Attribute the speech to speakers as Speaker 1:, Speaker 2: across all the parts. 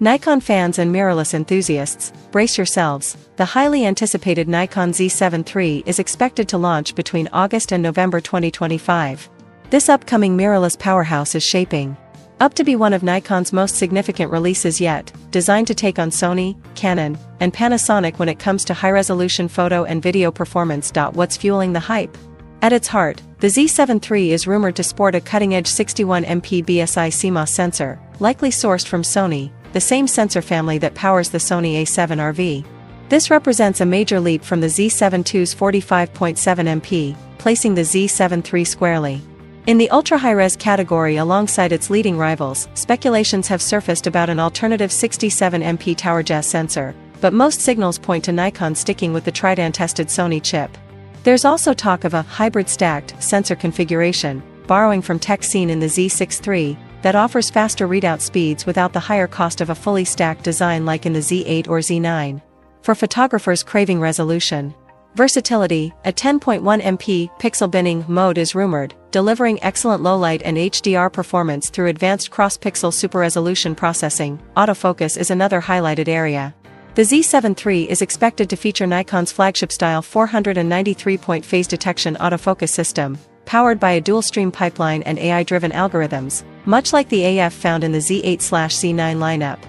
Speaker 1: Nikon fans and mirrorless enthusiasts, brace yourselves. The highly anticipated Nikon Z7 III is expected to launch between August and November 2025. This upcoming mirrorless powerhouse is shaping up to be one of Nikon's most significant releases yet, designed to take on Sony, Canon, and Panasonic when it comes to high-resolution photo and video performance. What's fueling the hype? At its heart, the Z7 III is rumored to sport a cutting-edge 61MP BSI CMOS sensor, likely sourced from Sony, the same sensor family that powers the Sony A7V. This represents a major leap from the Z7 II's 45.7MP, placing the Z7 III squarely in the ultra-high-res category alongside its leading rivals. Speculations have surfaced about an alternative 67MP TowerJazz sensor, but most signals point to Nikon sticking with the tried-and-tested Sony chip. There's also talk of a hybrid stacked sensor configuration, borrowing from tech seen in the Z6 III, that offers faster readout speeds without the higher cost of a fully stacked design like in the Z8 or Z9. For photographers craving resolution, versatility, a 10.1MP pixel binning mode is rumored, delivering excellent low-light and HDR performance through advanced cross-pixel super-resolution processing. Autofocus is another highlighted area. The Z7 III is expected to feature Nikon's flagship-style 493-point phase detection autofocus system, powered by a dual-stream pipeline and AI-driven algorithms, much like the AF found in the Z8/Z9 lineup.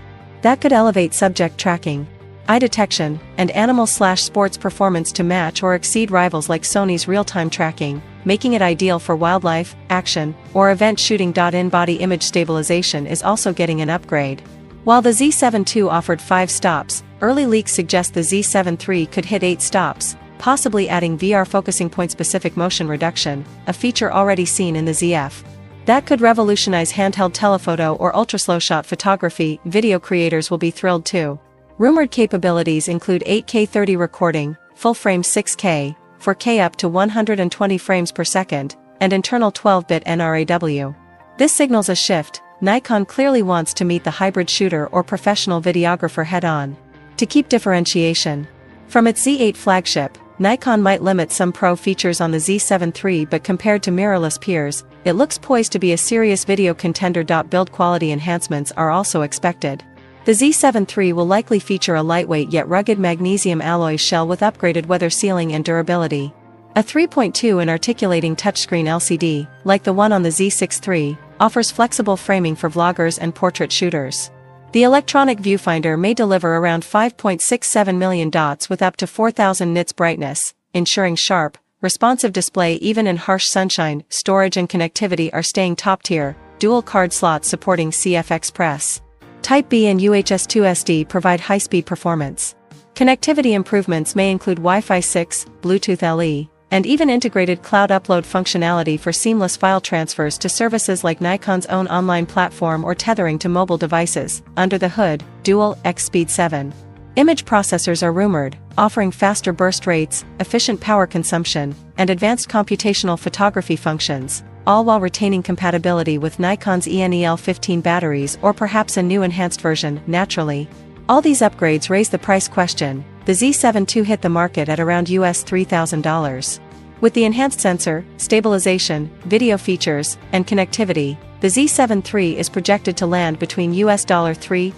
Speaker 1: That could elevate subject tracking, eye detection, and animal/sports performance to match or exceed rivals like Sony's real-time tracking, making it ideal for wildlife, action, or event shooting. In-body image stabilization is also getting an upgrade. While the Z7 II offered 5 stops, early leaks suggest the Z7 III could hit 8 stops, possibly adding VR focusing point-specific motion reduction, a feature already seen in the ZF. That could revolutionize handheld telephoto or ultra-slow shot photography. Video creators will be thrilled too. Rumored capabilities include 8K 30 recording, full-frame 6K, 4K up to 120 frames per second, and internal 12-bit NRAW. This signals a shift. Nikon clearly wants to meet the hybrid shooter or professional videographer head-on. To keep differentiation from its Z8 flagship, Nikon might limit some pro features on the Z7 III, but compared to mirrorless peers, it looks poised to be a serious video contender. Build quality enhancements are also expected. The Z7 III will likely feature a lightweight yet rugged magnesium alloy shell with upgraded weather sealing and durability. A 3.2-inch articulating touchscreen LCD, like the one on the Z6 III, offers flexible framing for vloggers and portrait shooters. The electronic viewfinder may deliver around 5.67 million dots with up to 4000 nits brightness, ensuring sharp, responsive display even in harsh sunshine. Storage and connectivity are staying top-tier, dual card slots supporting CF Express, Type B and UHS 2 SD provide high-speed performance. Connectivity improvements may include Wi-Fi 6, Bluetooth LE, and even integrated cloud upload functionality for seamless file transfers to services like Nikon's own online platform or tethering to mobile devices. Under the hood, dual X-Speed 7 image processors are rumored, offering faster burst rates, efficient power consumption, and advanced computational photography functions, all while retaining compatibility with Nikon's ENEL15 batteries or perhaps a new enhanced version. Naturally, all these upgrades raise the price question. The Z7 II hit the market at around $3,000. With the enhanced sensor, stabilization, video features, and connectivity, the Z7 III is projected to land between $3,500,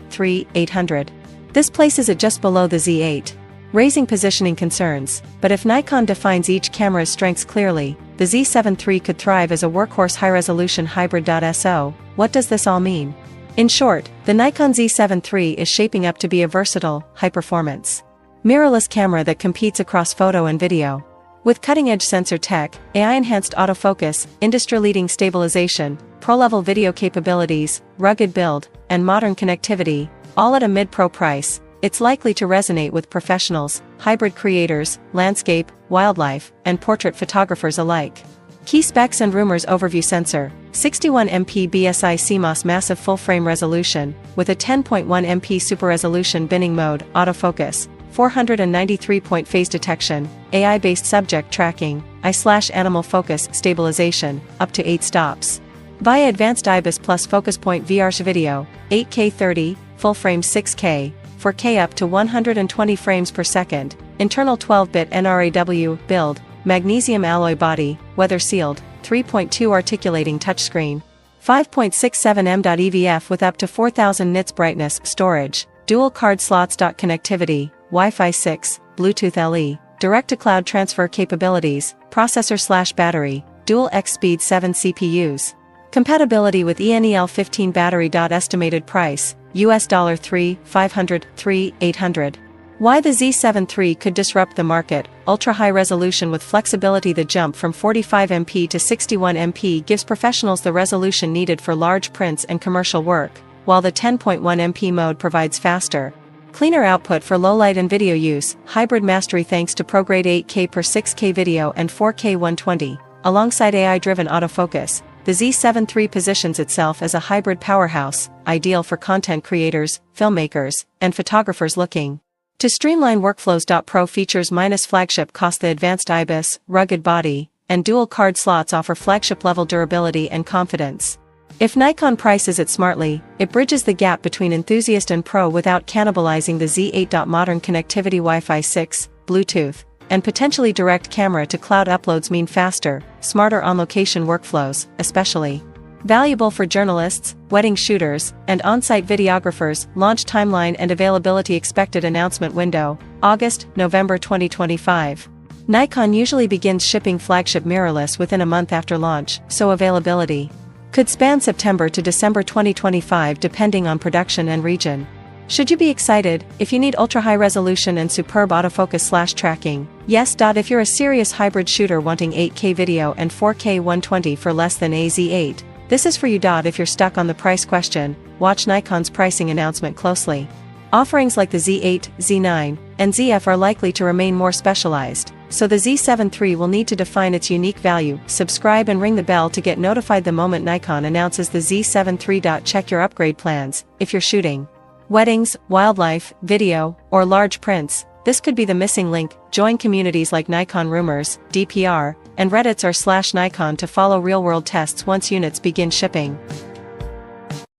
Speaker 1: $3,800. This places it just below the Z8, raising positioning concerns. But if Nikon defines each camera's strengths clearly, the Z7 III could thrive as a workhorse high-resolution hybrid. So, what does this all mean? In short, the Nikon Z7 III is shaping up to be a versatile, high-performance, mirrorless camera that competes across photo and video. With cutting-edge sensor tech, AI-enhanced autofocus, industry-leading stabilization, pro-level video capabilities, rugged build, and modern connectivity, all at a mid-pro price, it's likely to resonate with professionals, hybrid creators, landscape, wildlife, and portrait photographers alike. Key specs and rumors. Overview. Sensor, 61MP BSI CMOS massive full-frame resolution, with a 10.1MP super resolution binning mode. Autofocus, 493-point phase detection, AI-based subject tracking, eye/animal focus stabilization, up to 8 stops. Via advanced IBIS plus focus point VR video, 8K 30, full-frame 6K, 4K up to 120 frames per second, internal 12-bit NRAW. Build, magnesium alloy body, weather-sealed, 3.2 articulating touchscreen. 5.67 m.EVF with up to 4000 nits brightness, storage, dual card slots. Connectivity, Wi-Fi 6, Bluetooth LE, direct-to-cloud transfer capabilities, processor/battery, dual X-Speed 7 CPUs. Compatibility with ENEL15 battery. Estimated price, $3,500, $3,800. Why the Z7 III could disrupt the market. Ultra-high resolution with flexibility. The jump from 45MP to 61MP gives professionals the resolution needed for large prints and commercial work, while the 10.1MP mode provides faster, cleaner output for low-light and video use. Hybrid mastery thanks to ProGrade 8K per 6K video and 4K 120. Alongside AI-driven autofocus, the Z7 III positions itself as a hybrid powerhouse, ideal for content creators, filmmakers, and photographers looking to streamline workflows. Pro features minus flagship cost. The advanced IBIS, rugged body, and dual card slots offer flagship-level durability and confidence. If Nikon prices it smartly, it bridges the gap between enthusiast and pro without cannibalizing the Z8. Modern connectivity, Wi-Fi 6, Bluetooth, and potentially direct camera to cloud uploads mean faster, smarter on-location workflows, especially valuable for journalists, wedding shooters, and on-site videographers. Launch timeline and availability. Expected announcement window, August, November 2025. Nikon usually begins shipping flagship mirrorless within a month after launch, so availability could span September to December 2025 depending on production and region. Should you be excited if you need ultra-high resolution and superb autofocus/tracking? Yes. If you're a serious hybrid shooter wanting 8K video and 4K 120 for less than a Z8, this is for you. If you're stuck on the price question, watch Nikon's pricing announcement closely. Offerings like the Z8, Z9, and ZF are likely to remain more specialized, so the Z7 III will need to define its unique value. Subscribe and ring the bell to get notified the moment Nikon announces the Z7 III. Check your upgrade plans if you're shooting weddings, wildlife, video, or large prints. This could be the missing link. Join communities like Nikon Rumors, DPR, and Reddit/Nikon to follow real-world tests once units begin shipping.